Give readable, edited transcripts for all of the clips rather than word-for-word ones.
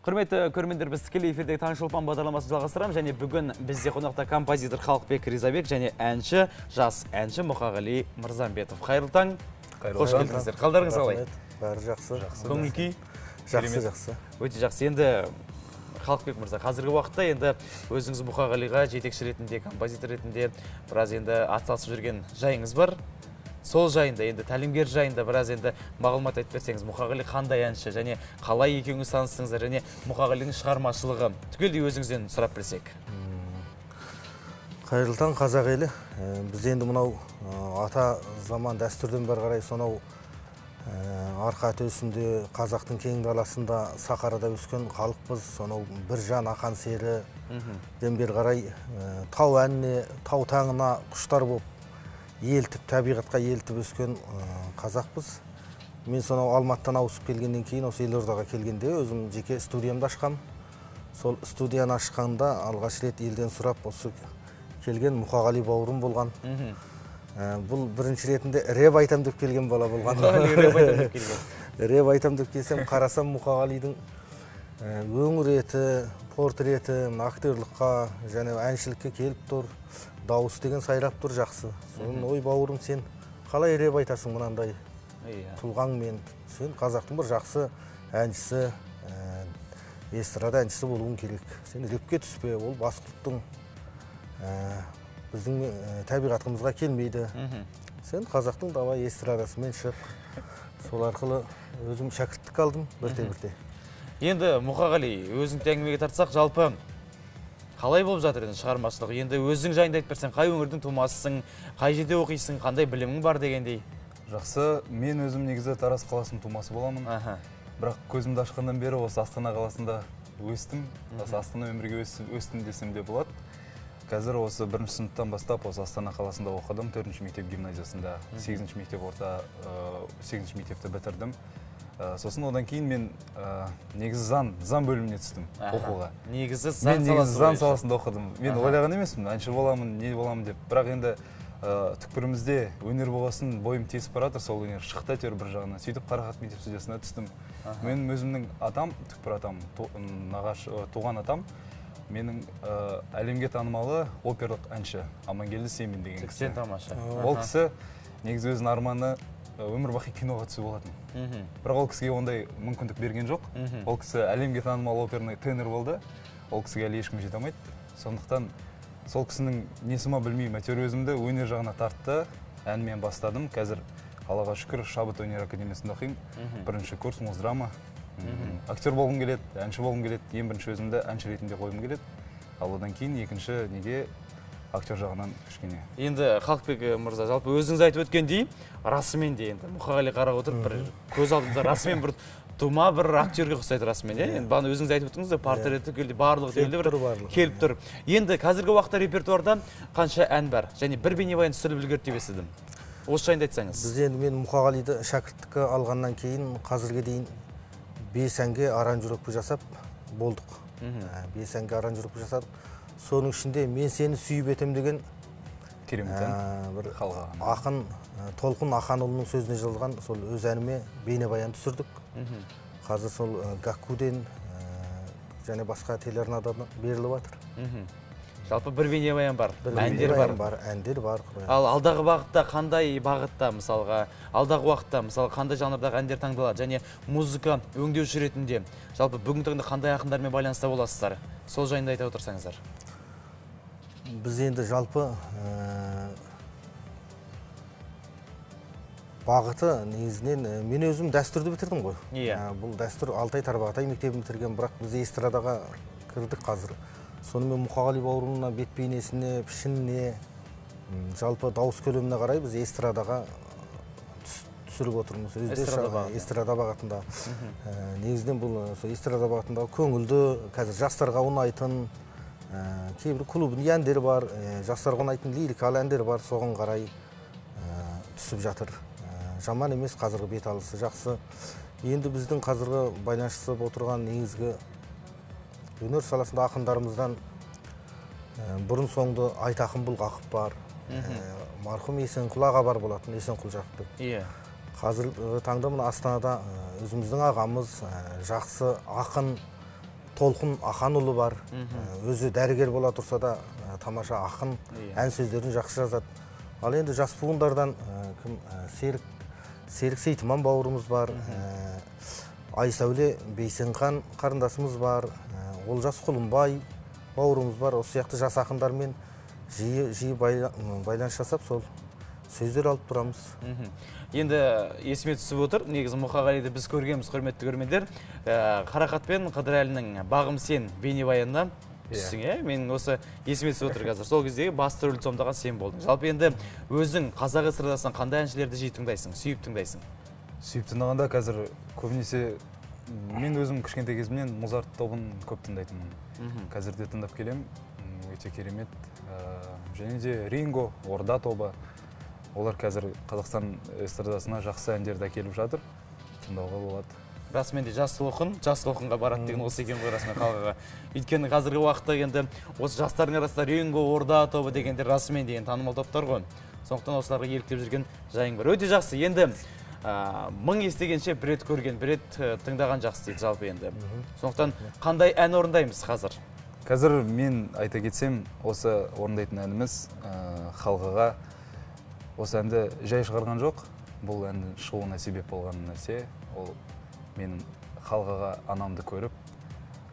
Құрметті көрермендер, біз тікелей эфирдегі Таңшолпан бағдарламасын жалғастырамыз, және бүгін бізде қонақта композитор Халықбек Ризабек және әнші, жас әнші Мұқағали Мырзамбетов. Қайырлы таң. Қош келдіңіздер. Қалдарыңыз қалай? Бәрі жақсы. Көңіл күй? Жақсы. Өте жақсы. Енді Халықбек Мырза, қазіргі уақытта енді өзіңіз Мұқағалиға жетекші ретінде, композитор ретінде біраз енді атсалысып жүрген жайыңыз бар. Сол жайында, енді тәлімгер жайында біраз енді мағлұмат айтып берсеңіз, Мұқағали қандай әнші және қалай екеуіңіз таныстыңыздар, және Мұқағалидің шығармашылығы түгелдей өзіңізден сұрап білсек. Қайырлы таң, қазақ елі. Біз енді мынау ата заман дәстүрден бері қарай сонау арқа төсінде, қазақтың кең даласында, Сахарада өскен халықпыз. Сонау Біржан, Ақан серіден бері қарай тау әніне, тау таңына құштар болып елтіп, табиғатқа елтіп өскен қазақпыз. Мен сонау Алматыдан ауысып келгеннен кейін осы Елордаға келгенде өзім жеке студиямды ашқам. Сол студияны ашқанда алғаш рет елден сұрап осы келген Мұқағали бауырым болған. Бұл бірінші ретінде рэп айтам деп келген бала болған. Рэп айтам деп келсем, қарасам Мұқағалидың өңір еті, портреті, актерлыққа және әншілікке келіп тұр. Дауыс деген сайрап тұр, жақсы. Соның ой бауырым, сен қалай рэп айтасың мынандай тұлғаңмен? Сен қазақтың бір жақсы әншісі, эстрада әншісі болуың керек. Сен рэпке түспе, ол басқұрттың біздің табиғатымызға келмейді. Сен қазақтың давай эстрадасымен шық. Сол арқылы өзім шәкірттік алдым бірте-бірте. Енді Мұқағали, өзің әңгімеге тартсақ, жалпы қалай болып жатыр енді шығармашылық? Енді өзің жайында айтып берсең, қай өңірдің тумасысың, қай жерде оқисың, қандай білімің бар дегендей? Жақсы, мен өзім негізі Тараз қаласының тумасы боламын. Бірақ көзімді ашқаннан бері осы Астана қаласында өстім. Астана өмірге өстім десем де болады. Қазір осы 1-ші сыныптан бастап осы Астана қаласында оқыдым, 4-ші мектеп гимназиясында, 8-ші мектепті бітірдім. Сосын одан кейін мен негізі заң бөліміне түстім оқуға. Негізі заң саласында оқыдым. Мен ойлаған емеспін, әнші боламын, не боламын деп. Бірақ енді түкпірімізде өнер боласын бойым тесіп баратыр, сол өнер шықты әйтеуір бір жағынан. Сөйтіп Қарақат мектеп студиясына түстім. Мен өзімнің атам, түкпір атам, туған атам, менің әлемге танымалы оперлық әнші Амангелді Семин деген кісі. Тамаша. Ол кісі негізі өзінің арманы өмір бақи киноға түсу болатын. Бірақ ол кісіге ондай мүмкіндік берген жоқ. Ол кісі әлемге танымал оперный тенор болды. Ол кісіге әлі ешкім жете алмайды. Сондықтан сол кісінің несіма білмеймін, әйтеуір өзімді өнер жағына тартты. Әнмен бастадым. Қазір Аллаға шүкір Шабыт өнер академиясында оқимын. 1-ші курс муздрама. Актер болғым келеді, әнші болғым келеді. Ең бірінші өзімді әнші ретінде қойғым келеді. Ал одан кейін екінші неге актер жағынан кішкене. Енді Халықбек Мырза, жалпы өзіңіз айтып өткендей, расымен де енді Мұқағали қарап отырып, бір көз алдыңызда расымен бір тума бір актерге ұқсайды расымен, енді бағана өзіңіз айтып өттіңіз, портреті барлығы түгелде келіп тұр. Енді қазіргі уақытта репертуарда қанша ән бар және бір бейнебаян түсіріліп үлгерді деп естідім. Осы жайында айтсаңыз. Біз енді мен Мұқағалиді шәкірттікке алғаннан кейін қазірге дейін 5 әнге аранжировка жасап болдық. 5 әнге аранжировка жасадық. Соның ішінде мен сені сүйіп етем деген бір ақын, Толқын Ақанұлының сөзіне жазылған сол өз әніме бейнебаян түсірдік. Қазір сол Гаккуден және басқа телеарнадан беріліп жатыр. Жалпы бір бейнебаян бар, әндер бар. Әндер бар. Ал алдағы бағытта қандай бағытта, мысалға, алдағы уақытта, мысалға, қандай жанрдағы әндер таңдалады және музыка өңдеуші ретінде жалпы бүгінгі таңда қандай ақындармен байланыста боласыздар? Сол жайында айта отырсаңыздар. Біз енді жалпы бағыты негізінен мен өзім дәстүрді бітірдім ғой. Бұл дәстүр Алтай Тарбағатай мектебін бітірген, бірақ біз эстрадаға кірдік қазір. Сонымен Мұқағали бауырымның бет бейнесіне, пішініне, жалпы дауыс көлеміне қарай біз эстрадаға түсіріп отырмыз. Эстрада бағытында. Негізінен бұл эстрада бағытында көңілді, қазір жастарға ұнайтын кейбір клубын әндері бар, жастарға ұнайтын лирикалы әндері бар, соған қарай түсіп жатыр. Жаман емес, қазіргі бет алысы жақсы. Енді біздің қазіргі байланысып отырған негізгі өнер саласында ақындарымыздан бұрын соңды Айтақын Бұлғақов бар, марқұм Есенқұл аға бар болатын, Есенқұл Жақыпбек. Қазір таңда мына Астанада өзіміздің ағамыз, жақсы ақын, Толқын Аханұлы бар. Өзі дәрігер бола тұрса да тамаша ақын, ән сөздерін жақсы жазады. Ал енді жас буындардан Серік Сейтіман бауырымыз бар, Айсәуле Бейсенхан қарындасымыз бар, Олжас Құлымбай бауырымыз бар. Осы сияқты жас ақындармен жиі байланыс жасап, сол сөздер алып тұрамыз. Енді есіме түсіп отыр, негізі Мұқағалиды біз көргенбіз, құрметті көрермендер. Қарақат пен Қыдырәлінің Бағым сен бейнебаянына түсің, мен осы есіме түсіп отыр қазір. Сол кездегі басты рөлді сомдаған сен болдың. Жалпы енді өзің қазақ эстрадасынан қандай әншілерді жиі тыңдайсың, сүйіп тыңдайсың? Сүйіп тыңдағанда қазір көбінесе мен өзім кішкентай кезімнен Музарт тобын көп тыңдайтынмын. Қазір де тыңдап келем, өте керемет. Және де Ринго, Орда тобы. Олар қазір Қазақстан эстрадасына жақсы әндерді әкеліп жатыр. Тыңдауға болады. Расымен де жас толқынға барады деген осы екен ғой расымен қалғаға. Өйткені қазіргі уақытта енді осы жастардың арасында Ринго, Орда тобы дегендер расымен деген танымал топтар ғой. Сондықтан осыларға еліктеп жүрген жайың бар. Өте жақсы. Енді мың естігенше бір рет көрген, бір рет тыңдаған жақсы дейді жалпы енді. Сондықтан қандай ән орындаймыз қазір? Қазір мен айта кетсем, осы орындайтын әніміз халқыға осы әнді жай шығарған жоқ. Бұл әннің шығуына себеп болған нәрсе, ол мен халқыға анамды көріп,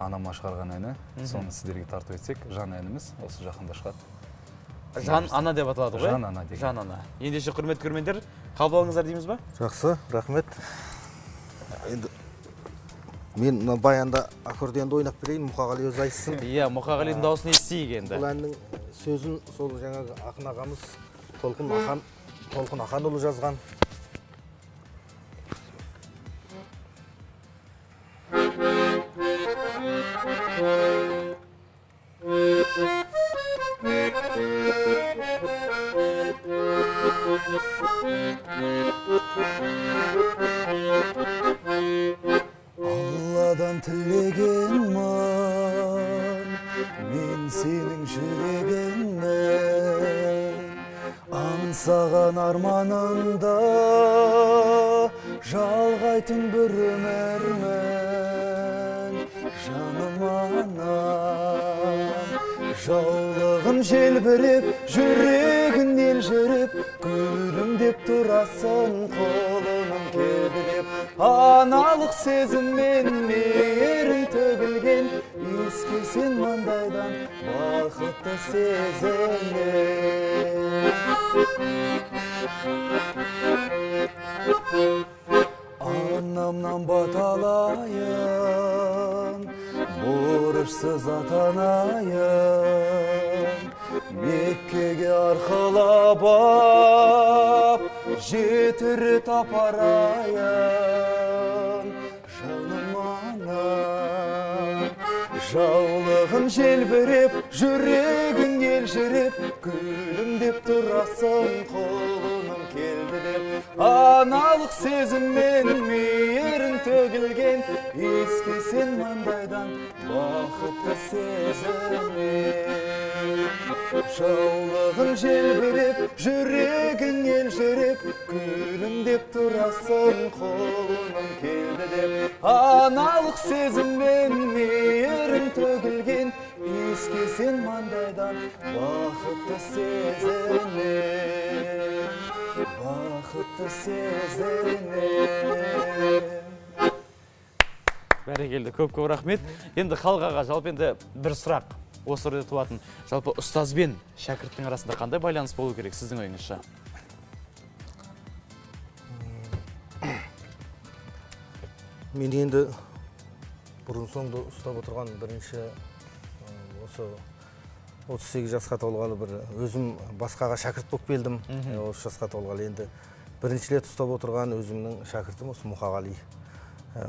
анама шығарған әні. Соны сіздерге тартып етсек, жан әніміз осы жақында шығады. Жан ана деп аталады ғой? Жан ана деген. Жан ана. Ендеше құрметті көрермендер, қабыл алыңыздар дейміз ба? Жақсы, рахмет. Енді мен баянда аккордеонды ойнап берейін, Мұқағали өзі айтсын. Иә, Мұқағалидың дауысын естиік енді. Бұл әннің сөзін сол жаңағы ақын ағамыз Толқын Аханұлы жазған. Алладан тілегенмін, мен сенің жүрегіңмен, аңсаған арманында жалғайтын бір өмірмен. Жаным анам, жаулығын желбіреп, жүрегін елжіреп, күлімдеп тұрасың, қолының келбіреп. Аналық сезіммен мейірің төгілген, ескерсең маңдайдан бақытты сезіммен. Анамнан баталайын, борышсыз атанайын, Меккеге арқалап ап, жеті рет апарайын. Жаным анам, жаулығын желбіреп, жүрегің елжіреп, күлімдеп тұрасың, қолының келді деп. Аналық сезіммен мейірің төгілген, ескесен маңдайдан бақытты сезіммен. Жаулығын желбіреп, жүрегің елжіреп, күлімдеп тұрасың, қолының келді деп. Аналық сезіммен мейірің төгілген, ескесен маңдайдан бақытты сезіммен. Бақытты сезіммен. Бәрекелді, көп рахмет. Енді халқаға жалпы енді бір сұрақ осы орайда туатын. Жалпы ұстаз бен шәкірттің арасында қандай байланыс болу керек сіздің ойыңызша? Мен енді бұрын соңды ұстап отырған бірінші осы 38 жасқа толғалы бір өзім басқаға шәкірт болып келдім. Осы жасқа толғалы енді бірінші рет ұстап отырған өзімнің шәкіртім осы Мұқағали.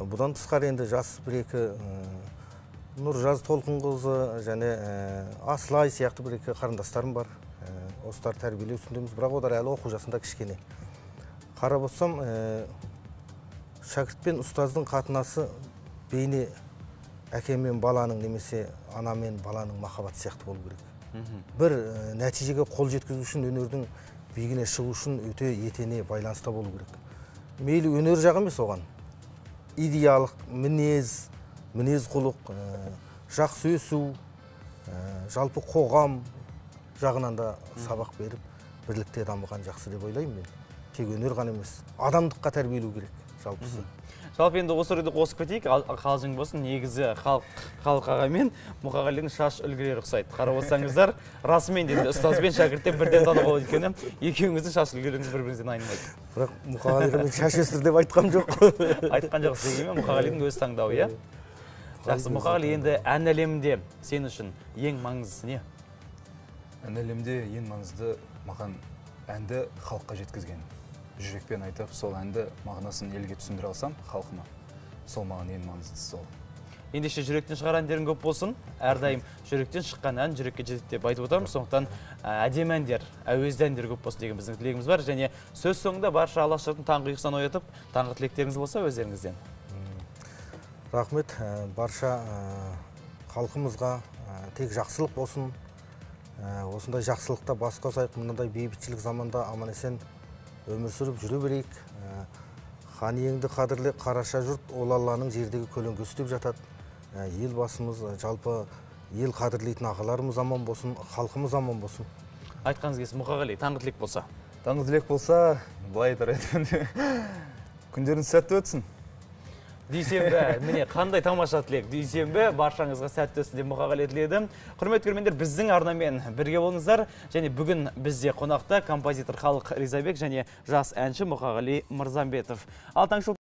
Бұдан тысқары енді жас бір-екі Нұржаз Толқынқызы және Асылай сияқты бір-екі қарындастарым бар. Осылар тәрбиелеу үстіндеміз, бірақ олар әлі оқу жасында кішкене. Қарап отырсам, шәкірт пен ұстаздың қатынасы бейне әке мен баланың немесе ана мен баланың махаббаты сияқты болу керек. Бір нәтижеге қол жеткізу үшін өнердің биігіне шығу үшін өте етене байланыста болу керек. Мейлі өнер жағы емес оған. Идеялық, мінез құлық, жақсы өсу, жалпы қоғам жағынан да сабақ беріп, бірлікте дамыған жақсы деп ойлаймын мен. Тек өнер ғана емес, адамдыққа тәрбиелеу керек жалпысы. Жалпы енді осы орайда қосып кетейік, қалжың болсын, негізі халық аға мен Мұқағалидың шаш үлгілері ұқсайды. Қарап отырсаңыздар, расымен де ұстаз бен шәкірттен бірден тануға болады өйткені екеуіңіздің шаш үлгілеріңіз бір-бірінен айнымайды. Бірақ Мұқағалиға мен шаш өсір деп айтқам жоқ. Айтқан жоқсыз дегенмен Мұқағалидың өз таңдауы, иә? Жақсы, Мұқағали, енді ән әлемінде сен үшін ең маңыздысы не? Ән әлемде ең маңызды маған әнді халыққа жеткізген. Жүрекпен айтып, сол әнді мағынасын елге түсіндіре алсам, халқыма. Сол маған ең маңыздысы сол. Ендеше жүректен шығар әндерің көп болсын. Әрдайым жүректен шыққан ән жүрекке жетеді деп айтып отырмыз. Сондықтан әдемі әндер, әуезді әндер көп болсын деген біздің тілегіміз бар. Және сөз соңында барша алаш жұртын таңғы ұйқысынан оятып, таңғы тілектеріңіз болса өздеріңізден. Рахмет, барша халқымызға тек жақсылық болсын. Осындай жақсылықта бас қосайық, мынандай бейбітшілік заманда аман-есен өмір сүріп жүре берейік. Хан иеңді қадірлі қараша жұрт ол Алланың жердегі көлеңкесі деп жатады. Ел басымыз, жалпы ел қадірлейтін ағаларымыз аман болсын, халқымыз аман болсын. Айтқаныңыз келсін, Мұқағали, таңғы тілек болса. Таңғы тілек болса, былай айтар едім. Күндеріңіз сәтті өтсін. Дүйсенбі, міне қандай тамаша тілек. Дүйсенбі баршаңызға сәтті өтсін деп Мұқағали тіледім. Құрметті көрермендер, біздің арнамен бірге болыңыздар. Және бүгін бізде қонақта композитор Халық Ризабек және жас әнші Мұқағали Мырзамбетов. Ал таңғы